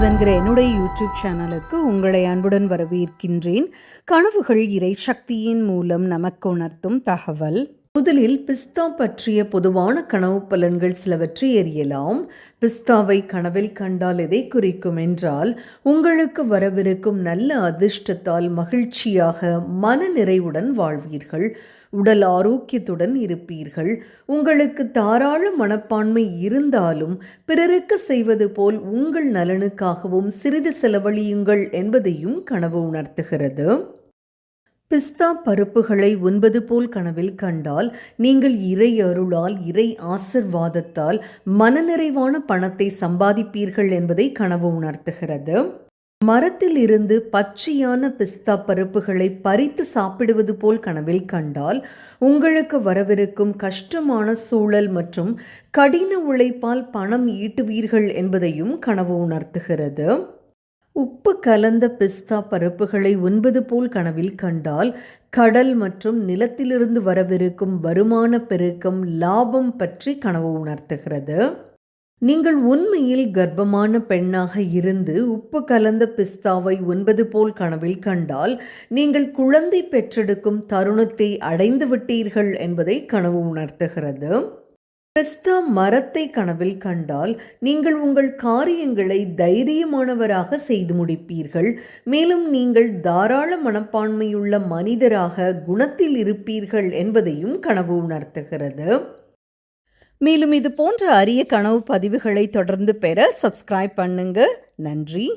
Tax என்கிற என்னுடைய YouTube சேனலுக்கு உங்களை அன்புடன் வரவேற்கின்றேன். கனவுகள் இறை சக்தியின் மூலம் நமக்கு உணர்த்தும் தகவல். முதலில் பிஸ்தா பற்றிய பொதுவான கனவு பலன்கள் சிலவற்றை அறியலாம். பிஸ்தாவை கனவில் கண்டால் எதை குறிக்கும் என்றால், உங்களுக்கு வரவிருக்கும் நல்ல அதிர்ஷ்டத்தால் மகிழ்ச்சியாக மன நிறைவுடன் வாழ்வீர்கள், உடல் ஆரோக்கியத்துடன் இருப்பீர்கள். உங்களுக்கு தாராள மனப்பான்மை இருந்தாலும் பிறருக்கு செய்வது போல் உங்கள் நலனுக்காகவும் சிறிது செலவழியுங்கள் என்பதையும் கனவு உணர்த்துகிறது. பிஸ்தா பருப்புகளை உண்பது போல் கனவில் கண்டால் நீங்கள் இறை அருளால், இறை ஆசிர்வாதத்தால் மனநிறைவான பணத்தை சம்பாதிப்பீர்கள் என்பதை கனவு உணர்த்துகிறது. மரத்தில் இருந்து பச்சையான பிஸ்தா பருப்புகளை பறித்து சாப்பிடுவது போல் கனவில் கண்டால் உங்களுக்கு வரவிருக்கும் கஷ்டமான சூழல் மற்றும் கடின உழைப்பால் பணம் ஈட்டுவீர்கள் என்பதையும் கனவு உணர்த்துகிறது. உப்பு கலந்த பிஸ்தா பருப்புகளை உண்பது போல் கனவில் கண்டால் கடல் மற்றும் நிலத்திலிருந்து வரவிருக்கும் வருமான பெருக்கம், லாபம் பற்றி கனவு உணர்த்துகிறது. நீங்கள் உண்மையில் கர்ப்பமான பெண்ணாக இருந்து உப்பு கலந்த பிஸ்தாவை உண்பது போல் கனவில் கண்டால் நீங்கள் குழந்தை பெற்றெடுக்கும் தருணத்தை அடைந்து விட்டீர்கள் என்பதை கனவு உணர்த்துகிறது. பிஸ்தா மரத்தை கனவில் கண்டால் நீங்கள் உங்கள் காரியங்களை தைரியமானவராக செய்து முடிப்பீர்கள், மேலும் நீங்கள் தாராள மனப்பான்மையுள்ள மனிதராக குணத்தில் இருப்பீர்கள் என்பதையும் கனவு உணர்த்துகிறது. மேலும் இது போன்ற அரிய கனவு பதிவுகளை தொடர்ந்து பெற சப்ஸ்கிரைப் பண்ணுங்க. நன்றி.